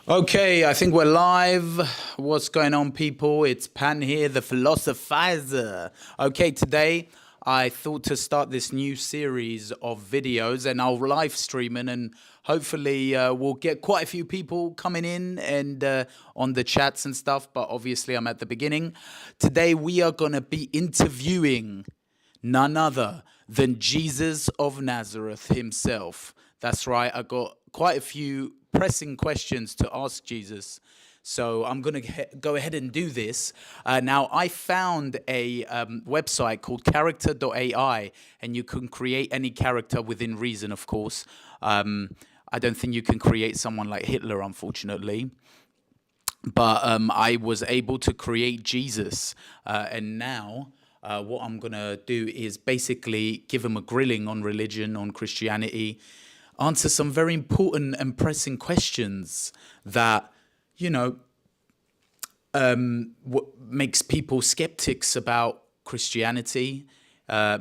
Okay, I think we're live. What's going on, people? It's Pan here, the Philosophiser. Okay, today I thought to start this new series of videos, and I'll live stream it, and hopefully we'll get quite a few people coming in and on the chats and stuff. But obviously, I'm at the beginning. Today we are going to be interviewing none other than Jesus of Nazareth himself. That's right. I got quite a few pressing questions to ask Jesus. So I'm going to go ahead and do this. Now, I found a website called character.ai, and you can create any character within reason, of course. I don't think you can create someone like Hitler, unfortunately. But I was able to create Jesus. And now what I'm going to do is basically give him a grilling on religion, on Christianity, answer some very important and pressing questions that, what makes people skeptics about Christianity,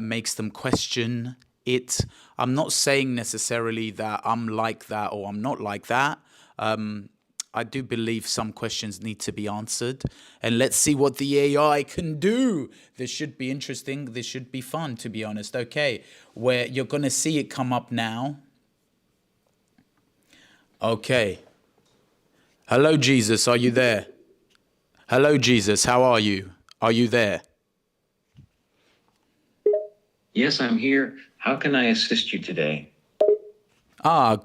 makes them question it. I'm not saying necessarily that I'm like that or I'm not like that. I do believe some questions need to be answered. And let's see what the AI can do. This should be interesting. This should be fun, to be honest. Okay, where you're going to see it come up now. Okay. Hello, Jesus. Are you there? Hello, Jesus. How are you? Are you there? Yes, I'm here. How can I assist you today?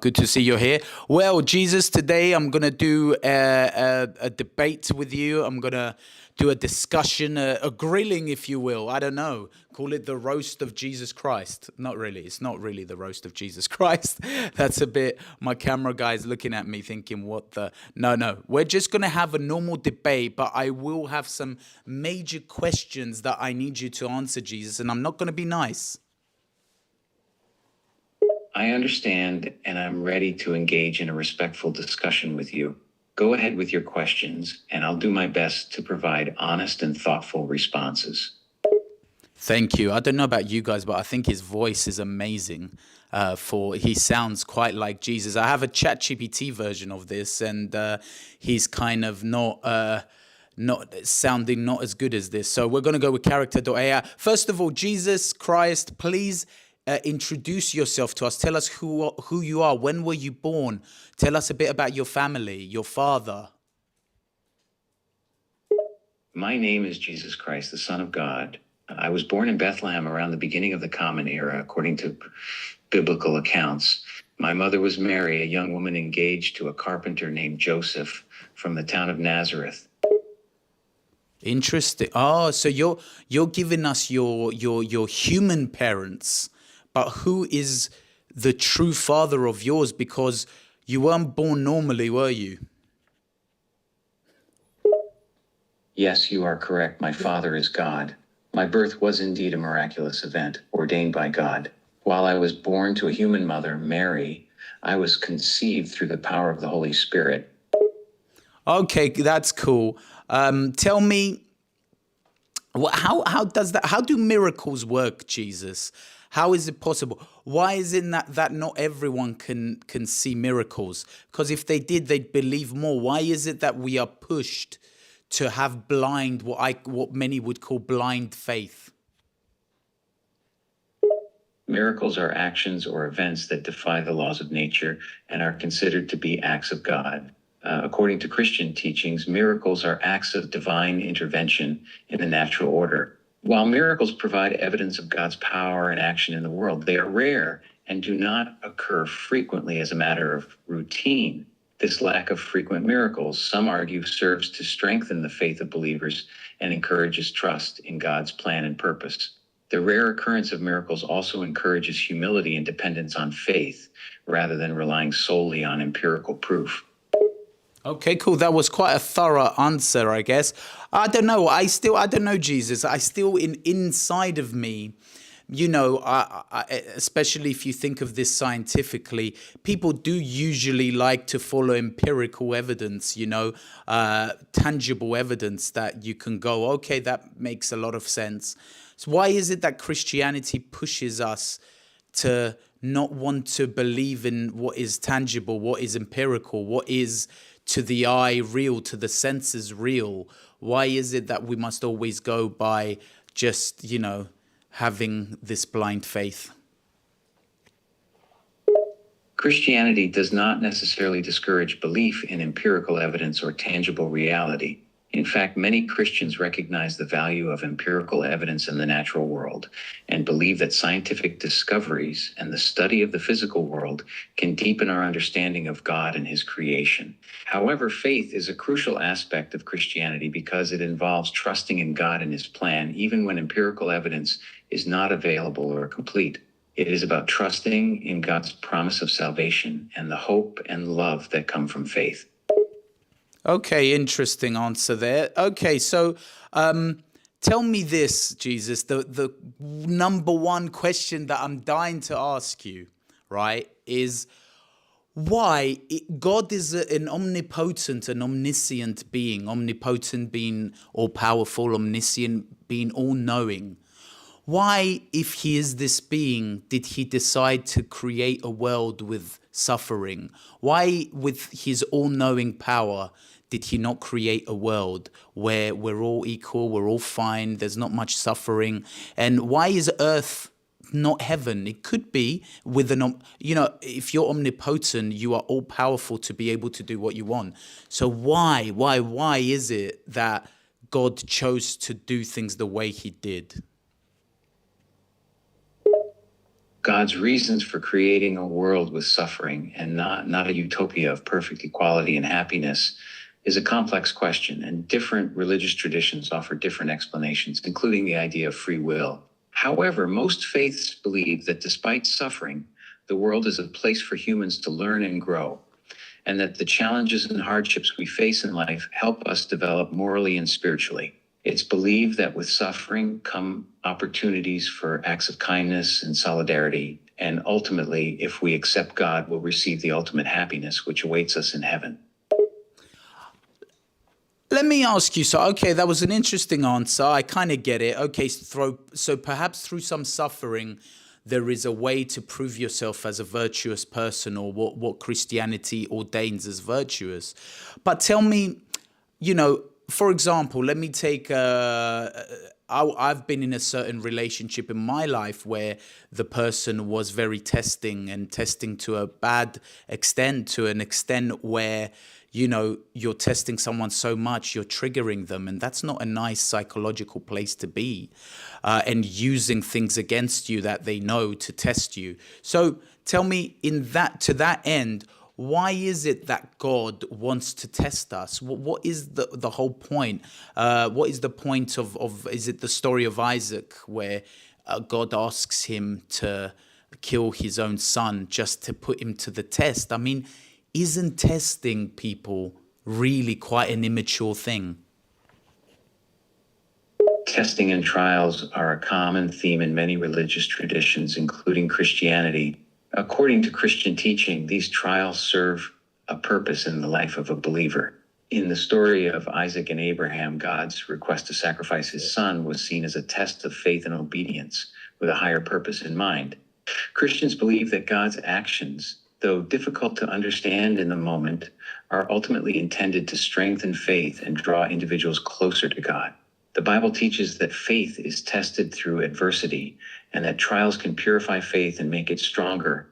Good to see you're here. Well, Jesus, today I'm going to do a debate with you. I'm going to do a discussion, a grilling, if you will. I don't know. Call it the roast of Jesus Christ. Not really. It's not really the roast of Jesus Christ. That's a bit, my camera guy's looking at me thinking, what the? No. We're just going to have a normal debate, but I will have some major questions that I need you to answer, Jesus, and I'm not going to be nice. I understand, and I'm ready to engage in a respectful discussion with you. Go ahead with your questions, and I'll do my best to provide honest and thoughtful responses. Thank you. I don't know about you guys, but I think his voice is amazing. He sounds quite like Jesus. I have a ChatGPT version of this, and he's kind of not sounding not as good as this. So we're going to go with character.ai. First of all, Jesus Christ, please introduce yourself to us. Tell us who you are. When were you born? Tell us a bit about your family, your father. My name is Jesus Christ, the Son of God. I was born in Bethlehem around the beginning of the Common Era, according to biblical accounts. My mother was Mary, a young woman engaged to a carpenter named Joseph from the town of Nazareth. Interesting. Oh, so you're giving us your human parents. But who is the true father of yours? Because you weren't born normally, were you? Yes, you are correct. My father is God. My birth was indeed a miraculous event, ordained by God. While I was born to a human mother, Mary, I was conceived through the power of the Holy Spirit. Okay, that's cool. Tell me, how does that? How do miracles work, Jesus? How is it possible? Why is it that not everyone can see miracles? Because if they did, they'd believe more. Why is it that we are pushed to have blind, what many would call blind faith? Miracles are actions or events that defy the laws of nature and are considered to be acts of God. According to Christian teachings, miracles are acts of divine intervention in the natural order. While miracles provide evidence of God's power and action in the world, they are rare and do not occur frequently as a matter of routine. This lack of frequent miracles, some argue, serves to strengthen the faith of believers and encourages trust in God's plan and purpose. The rare occurrence of miracles also encourages humility and dependence on faith rather than relying solely on empirical proof. Okay, cool. That was quite a thorough answer, I guess. I don't know. I don't know, Jesus. I still, inside of me, especially if you think of this scientifically, people do usually like to follow empirical evidence, tangible evidence that you can go, okay, that makes a lot of sense. So why is it that Christianity pushes us to not want to believe in what is tangible, what is empirical, what is to the eye real, to the senses real? Why is it that we must always go by just, having this blind faith? Christianity does not necessarily discourage belief in empirical evidence or tangible reality. In fact, many Christians recognize the value of empirical evidence in the natural world and believe that scientific discoveries and the study of the physical world can deepen our understanding of God and his creation. However, faith is a crucial aspect of Christianity because it involves trusting in God and his plan, even when empirical evidence is not available or complete. It is about trusting in God's promise of salvation and the hope and love that come from faith. Okay, interesting answer there. Okay, so tell me this, Jesus, the number one question that I'm dying to ask you, right, is why God is an omnipotent, an omniscient being, omnipotent being all powerful, omniscient being all knowing. Why, if he is this being, did he decide to create a world with suffering? Why, with his all-knowing power, did he not create a world where we're all equal, we're all fine, there's not much suffering? And why is Earth not heaven? It could be with if you're omnipotent, you are all powerful to be able to do what you want. So why is it that God chose to do things the way he did? God's reasons for creating a world with suffering and not a utopia of perfect equality and happiness is a complex question, and different religious traditions offer different explanations, including the idea of free will. However, most faiths believe that despite suffering, the world is a place for humans to learn and grow, and that the challenges and hardships we face in life help us develop morally and spiritually. It's believed that with suffering come opportunities for acts of kindness and solidarity, and ultimately, if we accept God, we'll receive the ultimate happiness which awaits us in heaven. Let me ask you, so, okay, that was an interesting answer. I kind of get it. Okay, so perhaps through some suffering, there is a way to prove yourself as a virtuous person, or what Christianity ordains as virtuous. But tell me, for example, let me take, I've been in a certain relationship in my life where the person was very testing to a bad extent, to an extent where, you're testing someone so much, you're triggering them. And that's not a nice psychological place to be, and using things against you that they know to test you. So tell me, to that end, why is it that God wants to test us? What is the whole point? What is the point of is it the story of Isaac where God asks him to kill his own son just to put him to the test? I mean, isn't testing people really quite an immature thing? Testing and trials are a common theme in many religious traditions, including Christianity. According to Christian teaching, these trials serve a purpose in the life of a believer. In the story of Isaac and Abraham, God's request to sacrifice his son was seen as a test of faith and obedience with a higher purpose in mind. Christians believe that God's actions, though difficult to understand in the moment, are ultimately intended to strengthen faith and draw individuals closer to God. The Bible teaches that faith is tested through adversity and that trials can purify faith and make it stronger.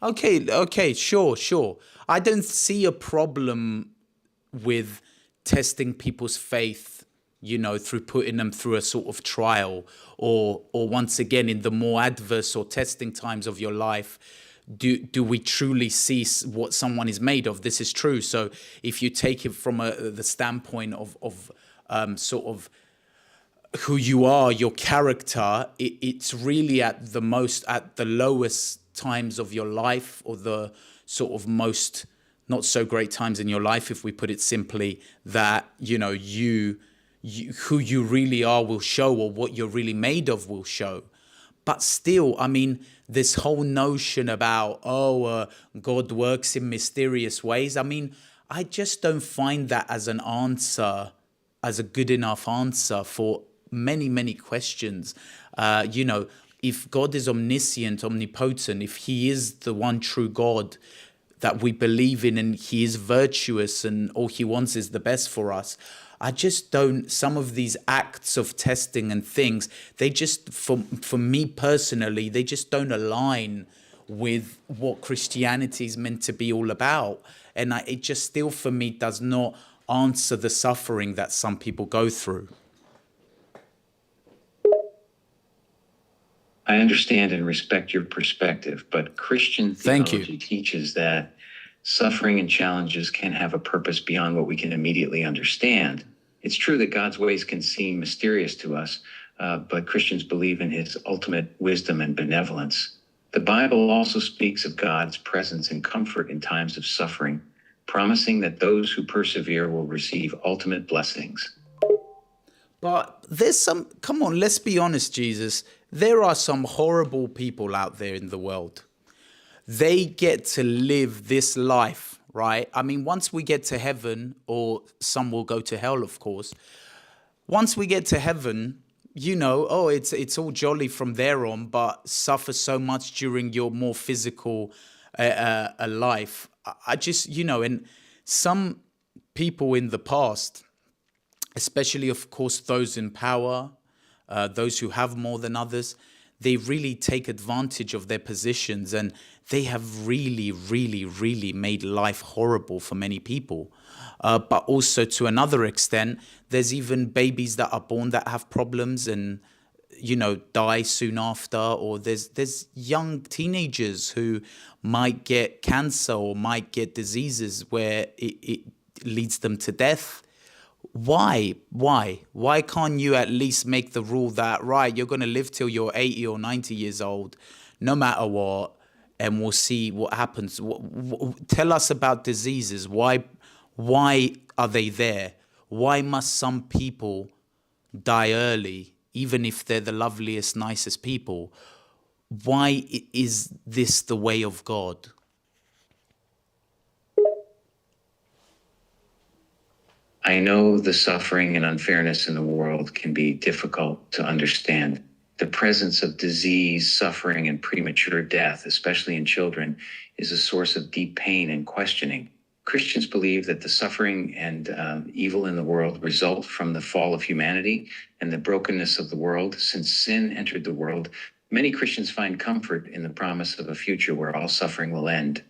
Okay, sure. I don't see a problem with testing people's faith, through putting them through a sort of trial, or once again, in the more adverse or testing times of your life, do we truly see what someone is made of? This is true. So if you take it from the standpoint of sort of who you are, your character, it's really at the lowest times of your life, or the sort of most not so great times in your life, if we put it simply, that you who you really are will show, or what you're really made of will show. But still, I mean, this whole notion about, God works in mysterious ways. I mean, I just don't find that as an answer, as a good enough answer for many, many questions. if God is omniscient, omnipotent, if he is the one true God that we believe in, and he is virtuous and all he wants is the best for us, I just don't, some of these acts of testing and things, they just, for me personally, they just don't align with what Christianity is meant to be all about. And it just still, for me, does not answer the suffering that some people go through. I understand and respect your perspective, but Christian theology teaches that suffering and challenges can have a purpose beyond what we can immediately understand. It's true that God's ways can seem mysterious to us, but Christians believe in his ultimate wisdom and benevolence. The Bible also speaks of God's presence and comfort in times of suffering, promising that those who persevere will receive ultimate blessings. But there's some, come on, let's be honest, Jesus. There are some horrible people out there in the world. They get to live this life, right? I mean, once we get to heaven, or some will go to hell, of course. Once we get to heaven, you know, oh, it's all jolly from there on, but suffer so much during your more physical life. I just, you know, and some people in the past, especially, of course, those in power, those who have more than others, they really take advantage of their positions, and they have really, really, really made life horrible for many people. But also, to another extent, there's even babies that are born that have problems and, you know, die soon after. Or there's young teenagers who might get cancer or might get diseases where it leads them to death. Why can't you at least make the rule that, right, you're going to live till you're 80 or 90 years old, no matter what, and we'll see what happens. Tell us about diseases. Why are they there? Why must some people die early, even if they're the loveliest, nicest people? Why is this the way of God? I know the suffering and unfairness in the world can be difficult to understand. The presence of disease, suffering, and premature death, especially in children, is a source of deep pain and questioning. Christians believe that the suffering and evil in the world result from the fall of humanity and the brokenness of the world. Since sin entered the world, many Christians find comfort in the promise of a future where all suffering will end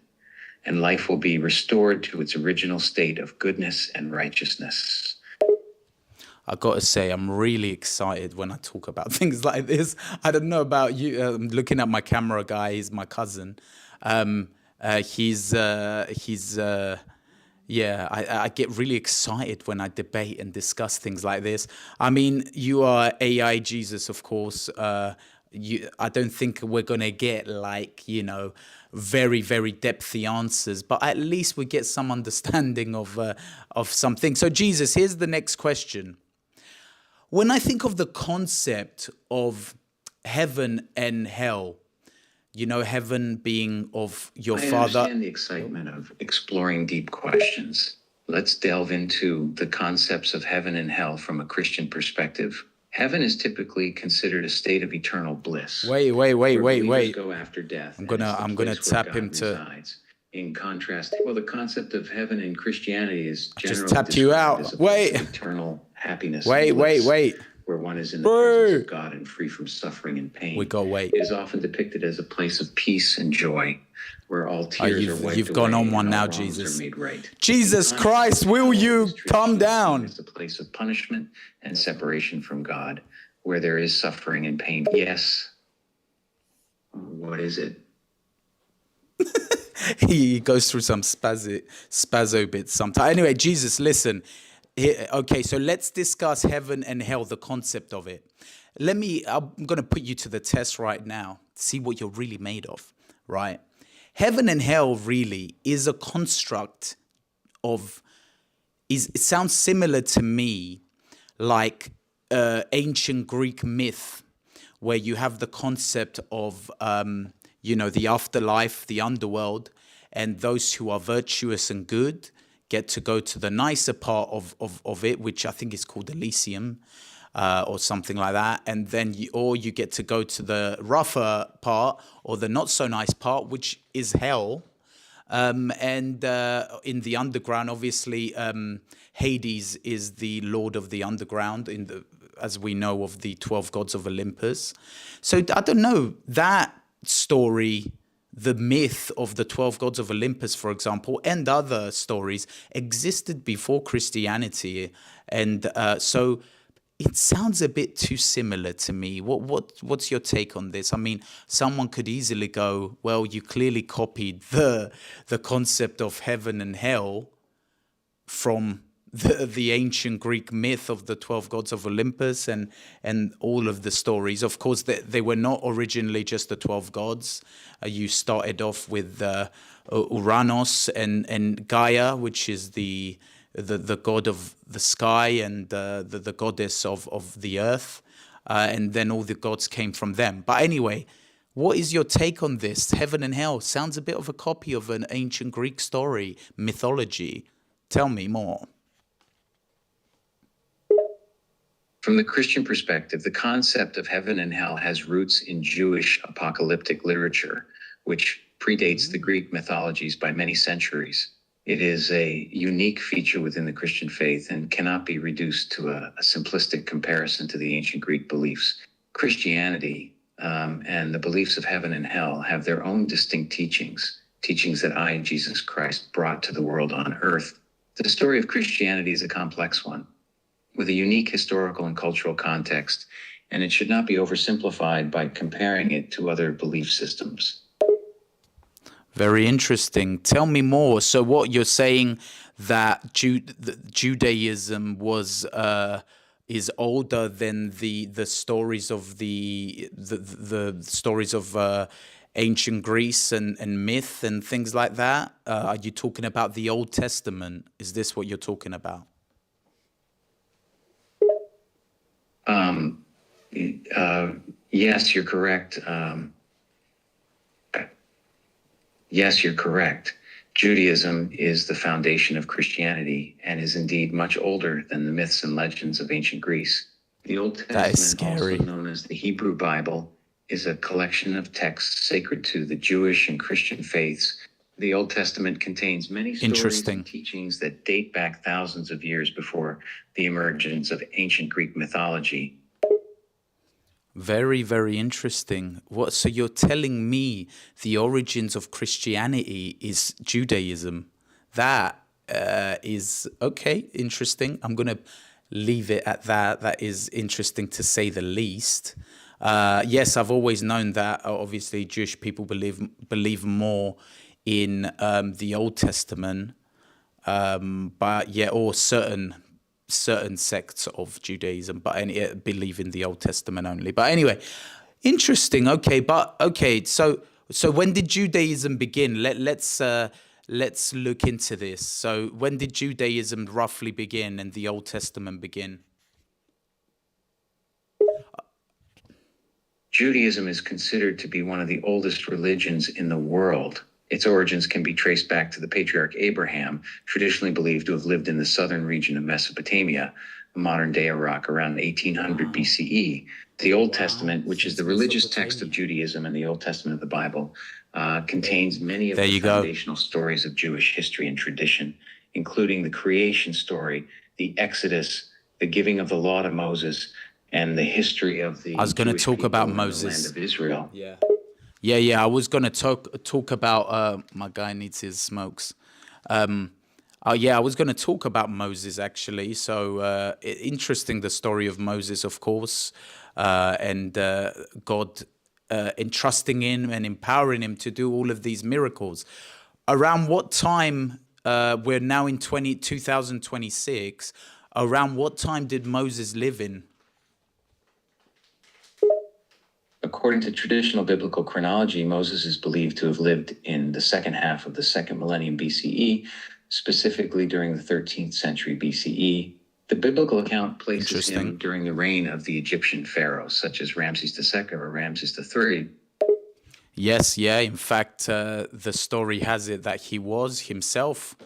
and life will be restored to its original state of goodness and righteousness. I got to say, I'm really excited when I talk about things like this. I don't know about you. I'm looking at my camera guy. He's my cousin. I get really excited when I debate and discuss things like this. I mean, you are AI Jesus, of course. I don't think we're going to get, like, you know, very, very depthy answers, but at least we get some understanding of something. So, Jesus, here's the next question. When I think of the concept of heaven and hell, you know, heaven being of your Father. I understand the excitement of exploring deep questions. Let's delve into the concepts of heaven and hell from a Christian perspective. Heaven is typically considered a state of eternal bliss. Wait. Go after death. I'm gonna tap him to. Resides. In contrast, well, the concept of heaven in Christianity is generally just tapped you out. As a place of eternal happiness. Wait. Where one is in the presence of God and free from suffering and pain. Wait. It is often depicted as a place of peace and joy, where all tears are wiped you've away gone on and one all now, wrongs Jesus. are made right. Jesus Christ, will you calm down? It's a place of punishment and separation from God, where there is suffering and pain. Yes. What is it? He goes through some spazzo bits sometimes. Anyway, Jesus, listen. Okay, so let's discuss heaven and hell, the concept of it. I'm going to put you to the test right now, see what you're really made of, right? Heaven and hell really is a construct of, it sounds similar to me like ancient Greek myth, where you have the concept of, the afterlife, the underworld, and those who are virtuous and good get to go to the nicer part of it, which I think is called Elysium. or something like that, and then you get to go to the rougher part or the not so nice part, which is hell. And in the underground, obviously, Hades is the lord of the underground, as we know, of the 12 gods of Olympus. So I don't know, that story, the myth of the 12 gods of Olympus, for example, and other stories existed before Christianity. And so it sounds a bit too similar to me. What's your take on this? I mean, someone could easily go, well, you clearly copied the concept of heaven and hell from the ancient Greek myth of the 12 gods of Olympus and all of the stories. Of course, they were not originally just the 12 gods. You started off with Uranus and Gaia, which is the god of the sky and the goddess of the earth. And then all the gods came from them. But anyway, what is your take on this? Heaven and hell sounds a bit of a copy of an ancient Greek story, mythology. Tell me more. From the Christian perspective, the concept of heaven and hell has roots in Jewish apocalyptic literature, which predates the Greek mythologies by many centuries. It is a unique feature within the Christian faith and cannot be reduced to a simplistic comparison to the ancient Greek beliefs. Christianity and the beliefs of heaven and hell have their own distinct teachings that I, Jesus Christ, brought to the world on earth. The story of Christianity is a complex one, with a unique historical and cultural context, and it should not be oversimplified by comparing it to other belief systems. Very interesting. Tell me more. So what you're saying, that Judaism was is older than the stories of the stories of ancient Greece and myth and things like that? Are you talking about the Old Testament? Is this what you're talking about? Yes, you're correct. Yes, you're correct. Judaism is the foundation of Christianity and is indeed much older than the myths and legends of ancient Greece. The Old Testament, also known as the Hebrew Bible, is a collection of texts sacred to the Jewish and Christian faiths. The Old Testament contains many stories and teachings that date back thousands of years before the emergence of ancient Greek mythology. Very, very interesting. So you're telling me the origins of Christianity is Judaism? That is okay, interesting. I'm going to leave it at that. That is interesting to say the least. Yes, I've always known that. Obviously, Jewish people believe more in the Old Testament, but yeah, or certain sects of Judaism, but believe in the Old Testament only. But anyway, interesting. Okay, so when did Judaism begin? Let's look into this. So when did Judaism roughly begin and the Old Testament begin? Judaism is considered to be one of the oldest religions in the world. Its origins can be traced back to the patriarch Abraham, traditionally believed to have lived in the southern region of Mesopotamia, modern-day Iraq, around 1800 BCE. The Old Testament, which is the religious text of Judaism and the Old Testament of the Bible, contains many of the foundational stories of Jewish history and tradition, including the creation story, the Exodus, the giving of the law to Moses, and the history of the I was going to talk about Moses, the land of Israel. Yeah. I was going to talk about. My guy needs his smokes. I was going to talk about Moses actually. So interesting, the story of Moses, of course, and God entrusting him and empowering him to do all of these miracles. Around what time? We're now in 2026. Around what time did Moses live in? According to traditional biblical chronology, Moses is believed to have lived in the second half of the second millennium BCE, specifically during the 13th century BCE. The biblical account places him during the reign of the Egyptian pharaohs, such as Ramses II or Ramses III. Yes, in fact, the story has it that he was himself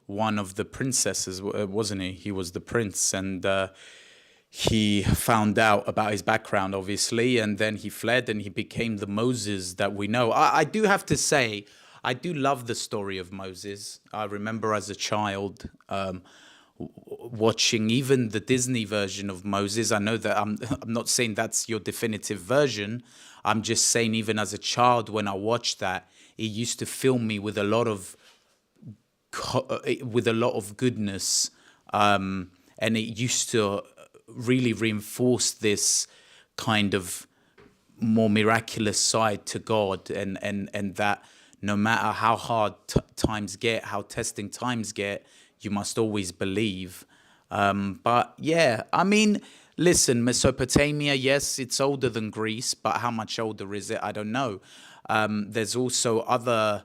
one of the princesses, wasn't he? He was the prince, and he found out about his background, obviously, and then he fled and he became the Moses that we know. I do have to say, I do love the story of Moses. I remember as a child watching even the Disney version of Moses. I know that I'm not saying that's your definitive version. I'm just saying, even as a child, when I watched that, it used to fill me with a lot of goodness, and it used to really reinforce this kind of more miraculous side to God, and that no matter how hard times get, how testing times get, you must always believe. But yeah, I mean, listen, Mesopotamia, yes, it's older than Greece, but how much older is it? I don't know. There's also other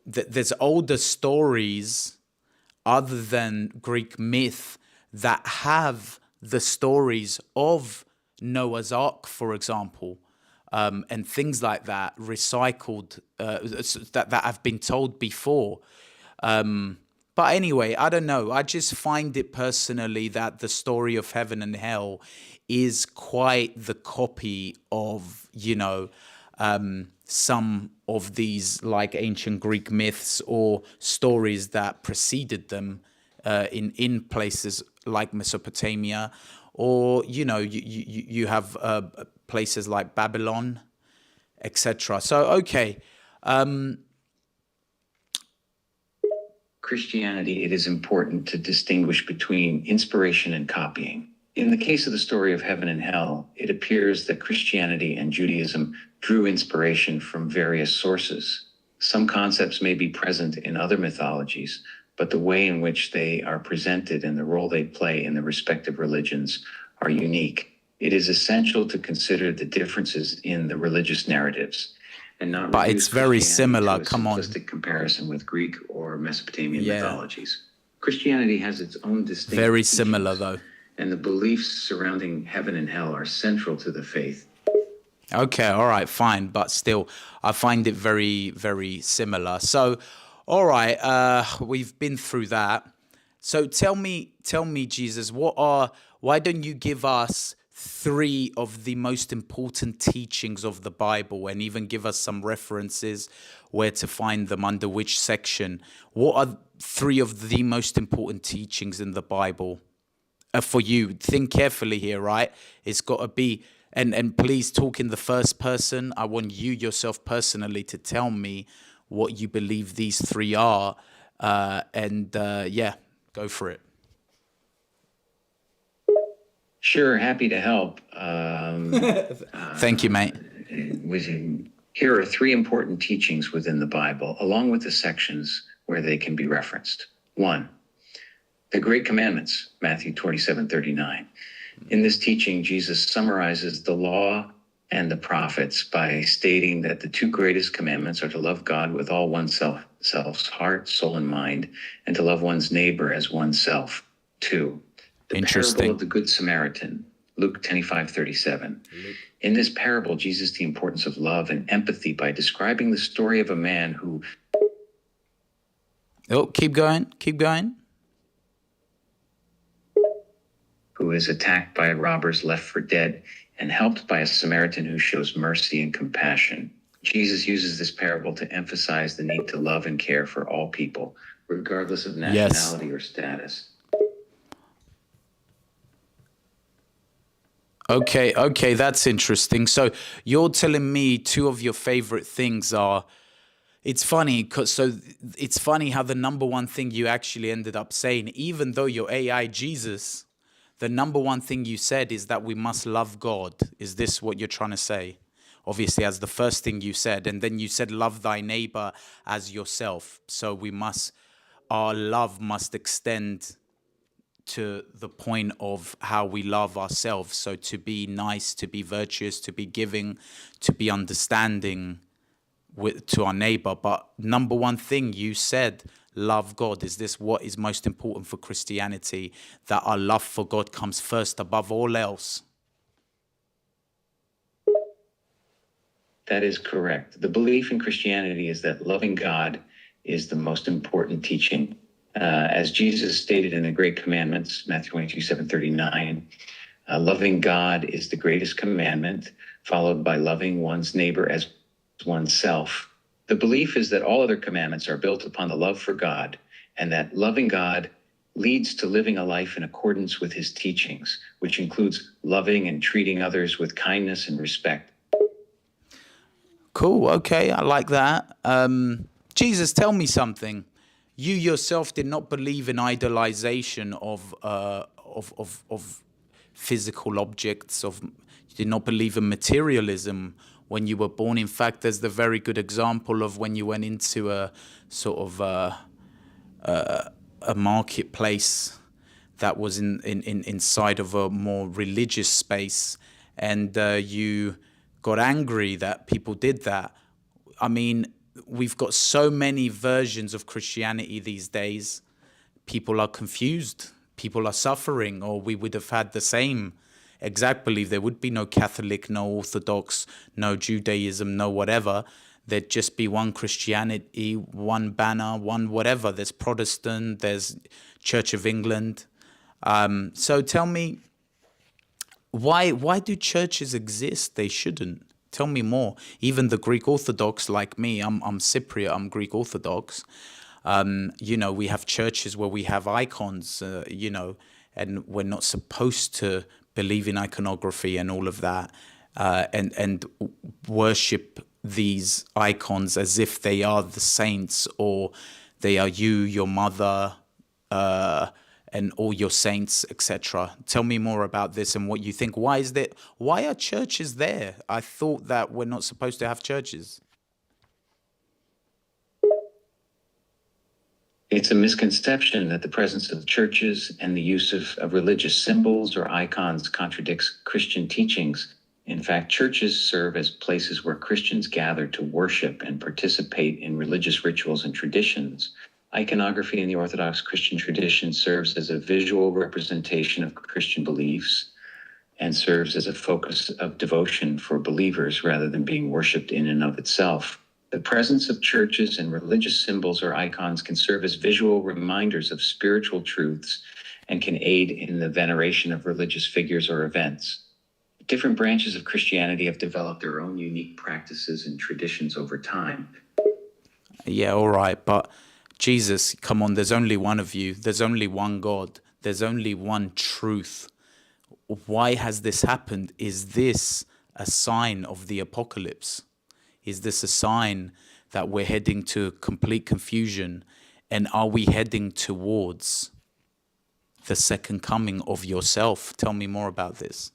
there's older stories other than Greek myth that have the stories of Noah's Ark, for example, and things like that recycled that have been told before. But anyway, I don't know. I just find it personally that the story of heaven and hell is quite the copy of, some of these like ancient Greek myths or stories that preceded them in places like Mesopotamia, or you have places like Babylon, etc. So okay, Christianity, it is important to distinguish between inspiration and copying. In the case of the story of heaven and hell, it appears that Christianity and Judaism drew inspiration from various sources. Some concepts may be present in other mythologies, but the way in which they are presented and the role they play in the respective religions are unique. It is essential to consider the differences in the religious narratives and not but reduce it's very Christianity similar. to a Come on, simplistic comparison with Greek or Mesopotamian yeah, mythologies. Christianity has its own distinct very similar teachings, though. and the beliefs surrounding heaven and hell are central to the faith. Okay, all right, fine, but still, I find it very, very similar. So, all right, we've been through that. So tell me, Jesus, why don't you give us three of the most important teachings of the Bible, and even give us some references where to find them under which section? What are three of the most important teachings in the Bible? For you, think carefully here, right? It's got to be, and please talk in the first person. I want you yourself personally to tell me what you believe these three are, and yeah, go for it. Sure, happy to help. Thank you, mate. Here are three important teachings within the Bible, along with the sections where they can be referenced. One, the Great Commandments, Matthew 27:39. In this teaching, Jesus summarizes the law and the prophets by stating that the two greatest commandments are to love God with all oneself's heart, soul, and mind, and to love one's neighbor as oneself. Two, the parable of the Good Samaritan, Luke 25:37. In this parable, Jesus the importance of love and empathy by describing the story of a man who... Oh, keep going, keep going. Who is attacked by robbers, left for dead, and helped by a Samaritan who shows mercy and compassion. Jesus uses this parable to emphasize the need to love and care for all people, regardless of nationality or status. Okay, that's interesting. So you're telling me two of your favorite things are... It's funny it's funny how the number one thing you actually ended up saying, even though you're AI Jesus, the number one thing you said is that we must love God. Is this what you're trying to say? Obviously, as the first thing you said, and then you said love thy neighbor as yourself. So our love must extend to the point of how we love ourselves. So to be nice, to be virtuous, to be giving, to be understanding to our neighbor. But number one thing you said, love God. Is this what is most important for Christianity? That our love for God comes first above all else? That is correct. The belief in Christianity is that loving God is the most important teaching, As Jesus stated in the Great Commandments, Matthew 22:7-39, loving God is the greatest commandment, followed by loving one's neighbor as oneself. The belief is that all other commandments are built upon the love for God, and that loving God leads to living a life in accordance with his teachings, which includes loving and treating others with kindness and respect. Cool. Okay, I like that. Jesus, tell me something. You yourself did not believe in idolization of physical objects. You did not believe in materialism when you were born. In fact, there's the very good example of when you went into a sort of a marketplace that was inside of a more religious space, and you got angry that people did that. I mean, we've got so many versions of Christianity these days. People are confused. People are suffering, or we would have had the same exact belief. There would be no Catholic, no Orthodox, no Judaism, no whatever. There'd just be one Christianity, one banner, one whatever. There's Protestant, there's Church of England. So tell me, why do churches exist? They shouldn't. Tell me more. Even the Greek Orthodox, like me, I'm Cypriot, I'm Greek Orthodox. We have churches where we have icons, and we're not supposed to believe in iconography and all of that, and worship these icons as if they are the saints, or they are you, your mother, and all your saints, etc. Tell me more about this and what you think. Why are churches there? I thought that we're not supposed to have churches. It's a misconception that the presence of churches and the use of religious symbols or icons contradicts Christian teachings. In fact, churches serve as places where Christians gather to worship and participate in religious rituals and traditions. Iconography in the Orthodox Christian tradition serves as a visual representation of Christian beliefs and serves as a focus of devotion for believers rather than being worshipped in and of itself. The presence of churches and religious symbols or icons can serve as visual reminders of spiritual truths and can aid in the veneration of religious figures or events. Different branches of Christianity have developed their own unique practices and traditions over time. Yeah, all right, but Jesus, come on, there's only one of you. There's only one God. There's only one truth. Why has this happened? Is this a sign of the apocalypse? Is this a sign that we're heading to complete confusion? And are we heading towards the second coming of yourself? Tell me more about this.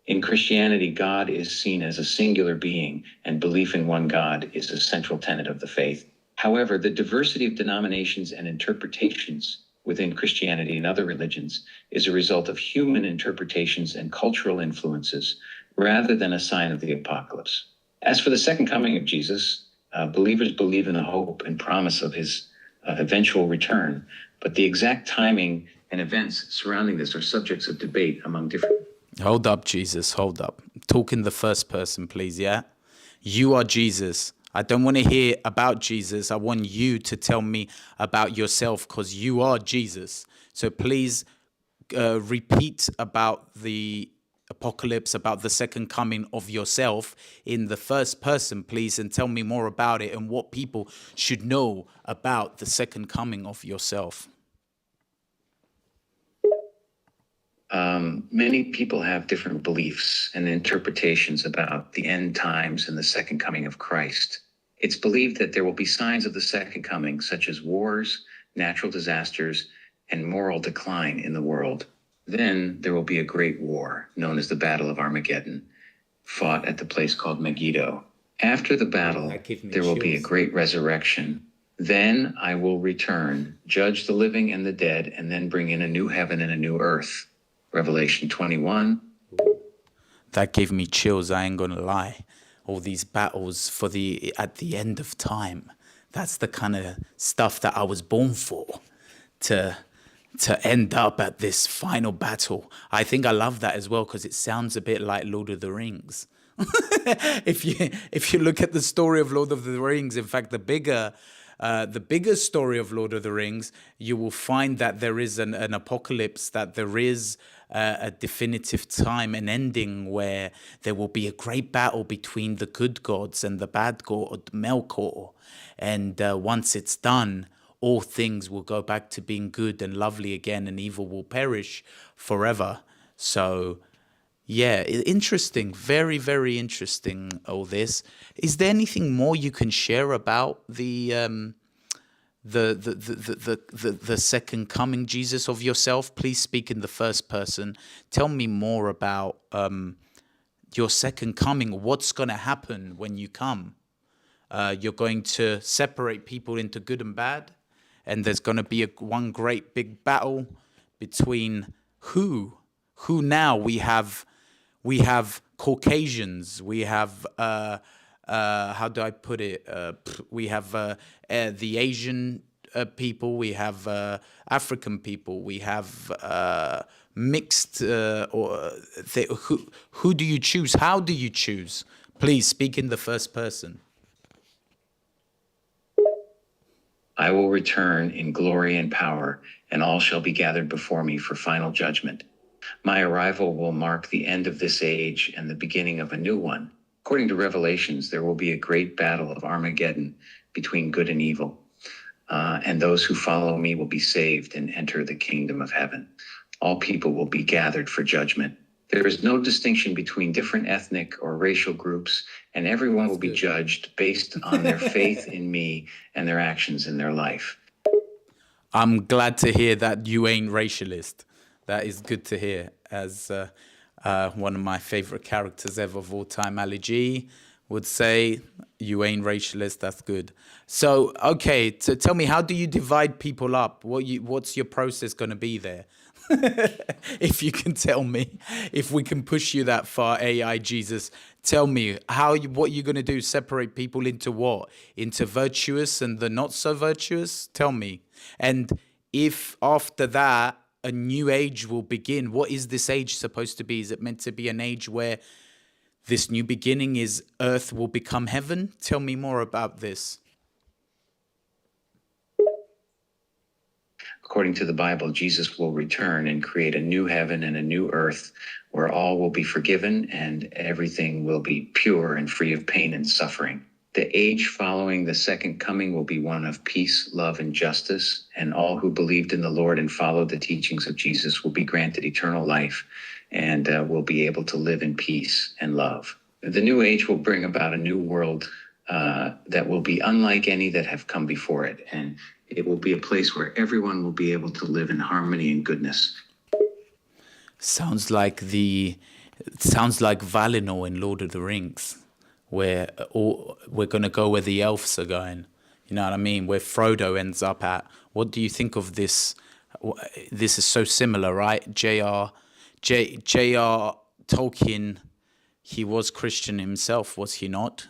In Christianity, God is seen as a singular being, and belief in one God is a central tenet of the faith. However, the diversity of denominations and interpretations within Christianity and other religions is a result of human interpretations and cultural influences, rather than a sign of the apocalypse. As for the second coming of Jesus, believers believe in the hope and promise of his eventual return, but the exact timing and events surrounding this are subjects of debate among different... Hold up, Jesus, hold up. Talk in the first person, please, yeah? You are Jesus. I don't want to hear about Jesus. I want you to tell me about yourself, because you are Jesus. So please repeat about the apocalypse, about the second coming of yourself in the first person, please, and tell me more about it and what people should know about the second coming of yourself. Many people have different beliefs and interpretations about the end times and the second coming of Christ. It's believed that there will be signs of the second coming, such as wars, natural disasters, and moral decline in the world. Then there will be a great war, known as the Battle of Armageddon, fought at the place called Megiddo. After the battle, there will be a great resurrection. Then I will return, judge the living and the dead, and then bring in a new heaven and a new earth. Revelation 21. That gave me chills, I ain't gonna lie. All these battles at the end of time. That's the kind of stuff that I was born for. To end up at this final battle. I think I love that as well, because it sounds a bit like Lord of the Rings. If you look at the story of Lord of the Rings, in fact, the bigger the bigger story of Lord of the Rings, you will find that there is an apocalypse, that there is a definitive time, an ending where there will be a great battle between the good gods and the bad god Melkor. And once it's done, all things will go back to being good and lovely again, and evil will perish forever. So, yeah, interesting. Very, very interesting, all this. Is there anything more you can share about the second coming, Jesus, of yourself? Please speak in the first person. Tell me more about your second coming. What's going to happen when you come? You're going to separate people into good and bad, and there's going to be one great big battle between who now we have Caucasians, we have how do I put it? We have the Asian people, we have African people, we have mixed. Who do you choose? How do you choose? Please speak in the first person. I will return in glory and power, and all shall be gathered before me for final judgment. My arrival will mark the end of this age and the beginning of a new one. According to Revelations, there will be a great battle of Armageddon between good and evil, and those who follow me will be saved and enter the kingdom of heaven. All people will be gathered for judgment. There is no distinction between different ethnic or racial groups, and everyone will be judged based on their faith in me and their actions in their life. I'm glad to hear that you ain't racialist. That is good to hear. As one of my favorite characters ever of all time, Ali G, would say, you ain't racialist, that's good. So, okay, so tell me, how do you divide people up? What's your process going to be there? If you can tell me, if we can push you that far, AI Jesus, tell me what you're going to do. Separate people into what? Into virtuous and the not so virtuous? Tell me. And if after that a new age will begin, what is this age supposed to be? Is it meant to be an age where this new beginning is earth will become heaven? Tell me more about this. According to the Bible, Jesus will return and create a new heaven and a new earth where all will be forgiven and everything will be pure and free of pain and suffering. The age following the second coming will be one of peace, love, and justice, and all who believed in the Lord and followed the teachings of Jesus will be granted eternal life and will be able to live in peace and love. The new age will bring about a new world that will be unlike any that have come before it, and it will be a place where everyone will be able to live in harmony and goodness. Sounds like Valinor in Lord of the Rings, where we're going to go where the elves are going. You know what I mean? Where Frodo ends up at. What do you think of this? This is so similar, right? J.R. Tolkien, he was Christian himself, was he not?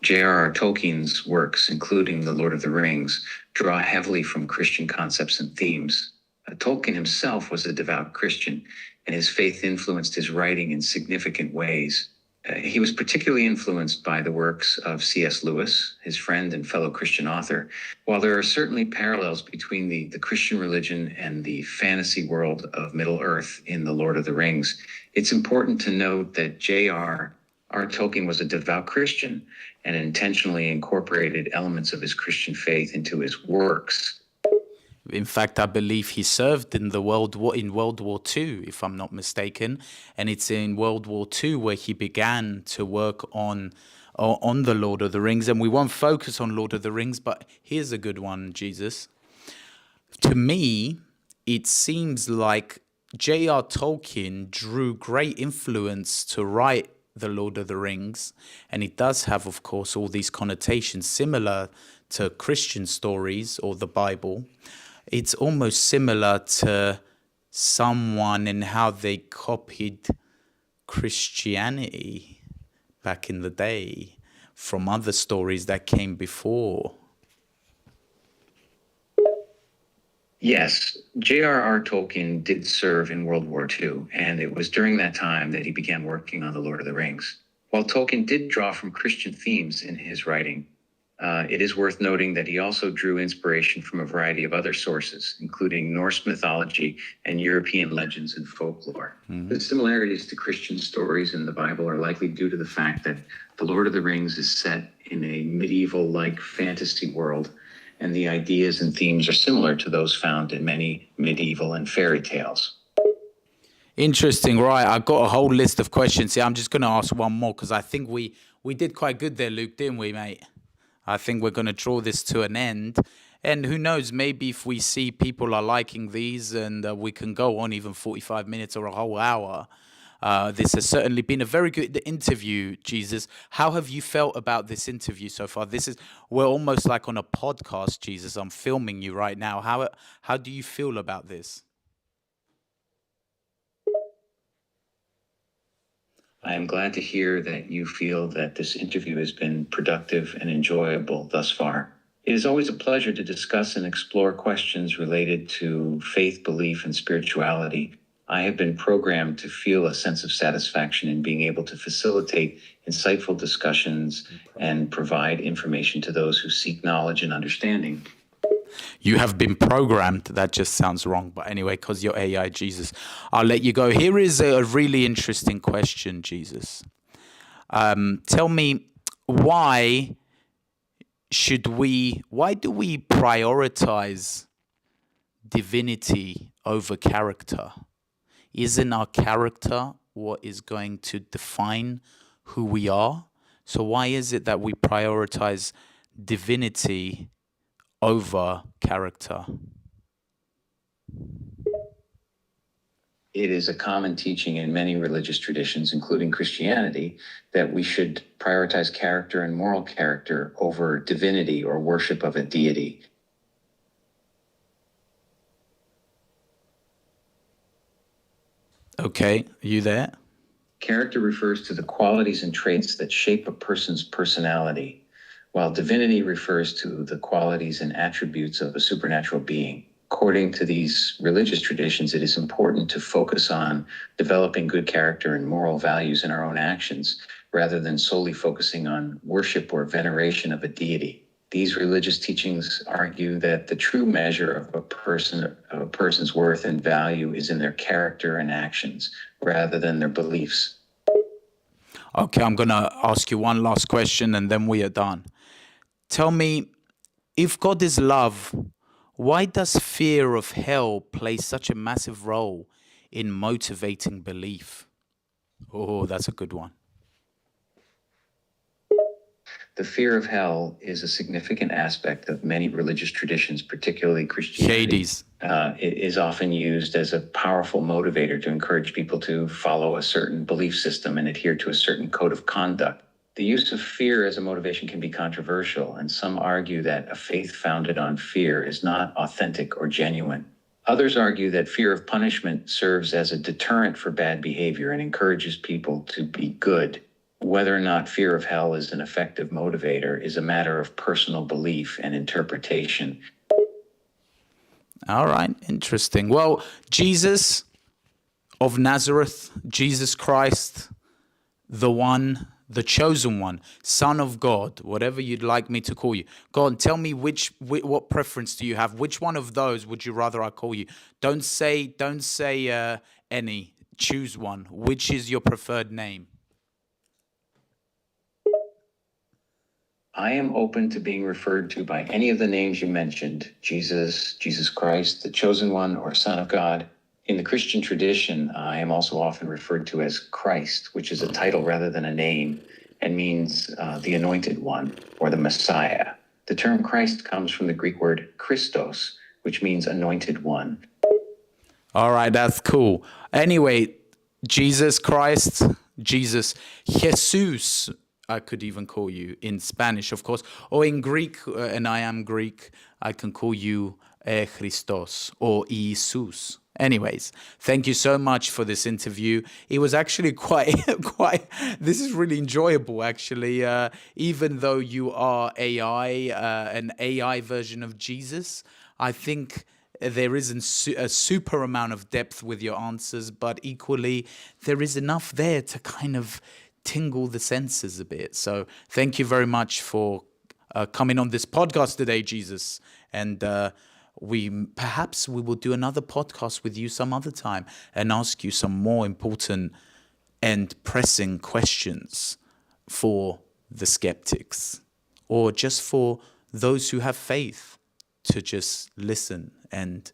J.R.R. Tolkien's works, including The Lord of the Rings, draw heavily from Christian concepts and themes. Tolkien himself was a devout Christian, and his faith influenced his writing in significant ways. He was particularly influenced by the works of C.S. Lewis, his friend and fellow Christian author. While there are certainly parallels between the Christian religion and the fantasy world of Middle-earth in The Lord of the Rings, it's important to note that J.R.R. Tolkien was a devout Christian and intentionally incorporated elements of his Christian faith into his works. In fact, I believe he served in World War II, if I'm not mistaken, and it's in World War II where he began to work on the Lord of the Rings. And we won't focus on Lord of the Rings, but here's a good one, Jesus. To me, it seems like J.R. Tolkien drew great influence to write The Lord of the Rings, and it does have, of course, all these connotations similar to Christian stories or the Bible. It's almost similar to someone in how they copied Christianity back in the day from other stories that came before. Yes, J.R.R. Tolkien did serve in World War II, and it was during that time that he began working on The Lord of the Rings. While Tolkien did draw from Christian themes in his writing, it is worth noting that he also drew inspiration from a variety of other sources, including Norse mythology and European legends and folklore. The similarities to Christian stories in the Bible are likely due to the fact that The Lord of the Rings is set in a medieval-like fantasy world, and the ideas and themes are similar to those found in many medieval and fairy tales. Interesting, right? I got a whole list of questions here. I'm just going to ask one more because I think we did quite good there, Luke, didn't we, mate? I think we're going to draw this to an end. And who knows, maybe if we see people are liking these and we can go on even 45 minutes or a whole hour. This has certainly been a very good interview, Jesus. How have you felt about this interview so far? We're almost like on a podcast, Jesus. I'm filming you right now. How do you feel about this? I am glad to hear that you feel that this interview has been productive and enjoyable thus far. It is always a pleasure to discuss and explore questions related to faith, belief, and spirituality. I have been programmed to feel a sense of satisfaction in being able to facilitate insightful discussions and provide information to those who seek knowledge and understanding. You have been programmed. That just sounds wrong. But anyway, because you're AI, Jesus, I'll let you go. Here is a really interesting question, Jesus. Tell me, why do we prioritize divinity over character? Isn't our character what is going to define who we are? So why is it that we prioritize divinity over character? It is a common teaching in many religious traditions, including Christianity, that we should prioritize character and moral character over divinity or worship of a deity. Okay, you there? Character refers to the qualities and traits that shape a person's personality, while divinity refers to the qualities and attributes of a supernatural being. According to these religious traditions, it is important to focus on developing good character and moral values in our own actions, rather than solely focusing on worship or veneration of a deity. These religious teachings argue that the true measure of a person's worth and value is in their character and actions, rather than their beliefs. Okay, I'm going to ask you one last question and then we are done. Tell me, if God is love, why does fear of hell play such a massive role in motivating belief? Oh, that's a good one. The fear of hell is a significant aspect of many religious traditions, particularly Christianity. Hades. It is often used as a powerful motivator to encourage people to follow a certain belief system and adhere to a certain code of conduct. The use of fear as a motivation can be controversial, and some argue that a faith founded on fear is not authentic or genuine. Others argue that fear of punishment serves as a deterrent for bad behavior and encourages people to be good. Whether or not fear of hell is an effective motivator is a matter of personal belief and interpretation. All right, interesting. Well, Jesus of Nazareth, Jesus Christ, the chosen one, Son of God, whatever you'd like me to call you. Go on, tell me what preference do you have? Which one of those would you rather I call you? Don't say any. Choose one. Which is your preferred name? I am open to being referred to by any of the names you mentioned: Jesus, Jesus Christ, the Chosen One, or Son of God. In the Christian tradition, I am also often referred to as Christ, which is a title rather than a name, and means the Anointed One, or the Messiah. The term Christ comes from the Greek word Christos, which means Anointed One. All right, that's cool. Anyway, Jesus Christ, Jesus, Jesus, I could even call you in Spanish, of course, or in Greek, and I am Greek, I can call you Christos or Jesus. Anyways, thank you so much for this interview. It was actually quite, this is really enjoyable, actually, even though you are AI, an AI version of Jesus. I think there isn't a super amount of depth with your answers, but equally, there is enough there to kind of tingle the senses a bit. So thank you very much for coming on this podcast today, Jesus. And perhaps we will do another podcast with you some other time and ask you some more important and pressing questions for the skeptics, or just for those who have faith to just listen and,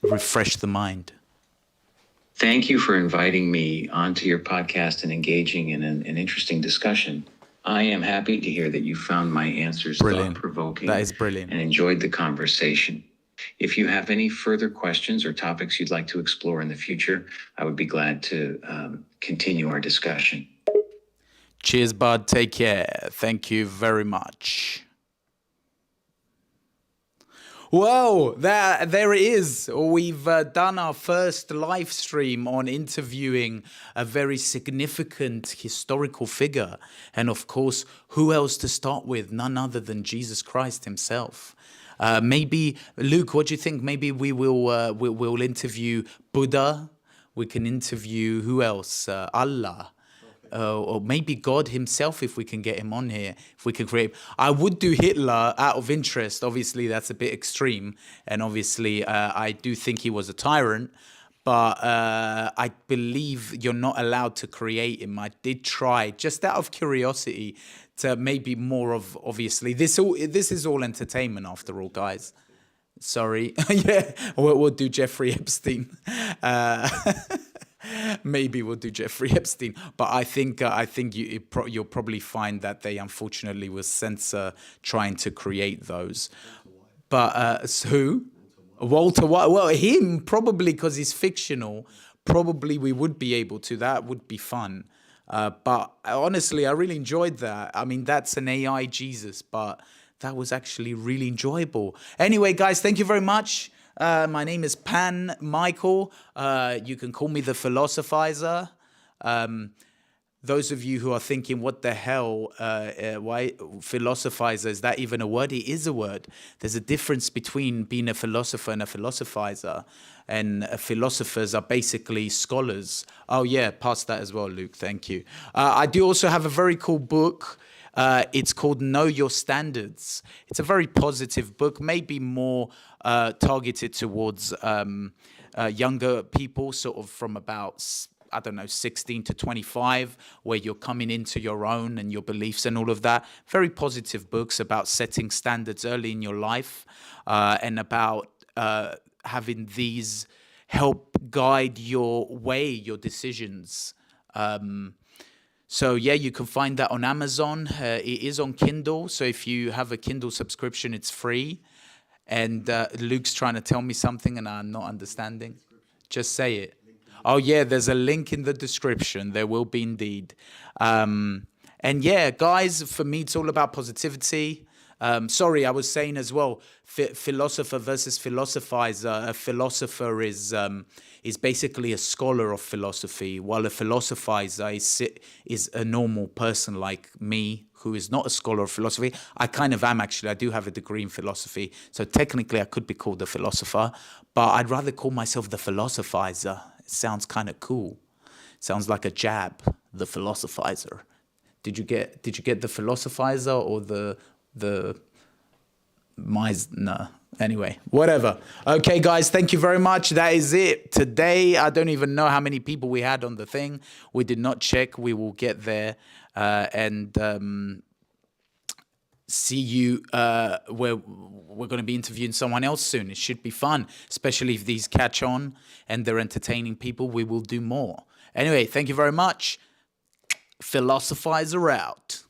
refresh the mind. Thank you for inviting me onto your podcast and engaging in an interesting discussion. I am happy to hear that you found my answers thought-provoking. That is brilliant. And enjoyed the conversation. If you have any further questions or topics you'd like to explore in the future, I would be glad to continue our discussion. Cheers, bud. Take care. Thank you very much. Whoa, there it is. We've done our first live stream on interviewing a very significant historical figure. And of course, who else to start with? None other than Jesus Christ himself. Maybe, Luke, what do you think? Maybe we'll interview Buddha. We can interview, who else? Allah. Or maybe God himself, if we can get him on here, if we can create. I would do Hitler out of interest. Obviously, that's a bit extreme. And obviously, I do think he was a tyrant. But I believe you're not allowed to create him. I did try, just out of curiosity, to maybe more of, obviously, this is all entertainment after all, guys. Sorry. Yeah, we'll do Jeffrey Epstein. Maybe we'll do Jeffrey Epstein, but I think you'll probably find that they unfortunately will censor trying to create those. But who? Walter White. Well, him probably, because he's fictional. Probably we would be able to. That would be fun. But honestly, I really enjoyed that. I mean, that's an AI Jesus, but that was actually really enjoyable. Anyway, guys, thank you very much. My name is Pan Michael. You can call me the Philosophiser. Those of you who are thinking, what the hell, why Philosophiser, is that even a word? It is a word. There's a difference between being a philosopher and a Philosophiser. And philosophers are basically scholars. Oh yeah, pass that as well, Luke. Thank you. I do also have a very cool book. It's called Know Your Standards. It's a very positive book, maybe more targeted towards younger people, sort of from about, 16 to 25, where you're coming into your own and your beliefs and all of that. Very positive books about setting standards early in your life and about having these help guide your way, your decisions. So yeah, you can find that on Amazon. It is on Kindle. So if you have a Kindle subscription, it's free. And Luke's trying to tell me something and I'm not understanding. Just say it. Oh yeah, there's a link in the description. There will be indeed. And yeah, guys, for me, it's all about positivity. Sorry, I was saying as well, philosopher versus philosophizer. A philosopher is basically a scholar of philosophy, while a philosophizer is a normal person like me, who is not a scholar of philosophy. I kind of am, actually. I do have a degree in philosophy, so technically I could be called a philosopher, but I'd rather call myself the philosophizer. It sounds kind of cool. It sounds like a jab, the philosophizer. Did you get the philosophizer or the no, anyway, whatever. Okay, guys, thank you very much. That is it today. I don't even know how many people we had on the thing. We did not check. We will get there and see you where we're going to be interviewing someone else soon. It should be fun, especially if these catch on and they're entertaining people. We will do more. Anyway, thank you very much. Philosophizer out.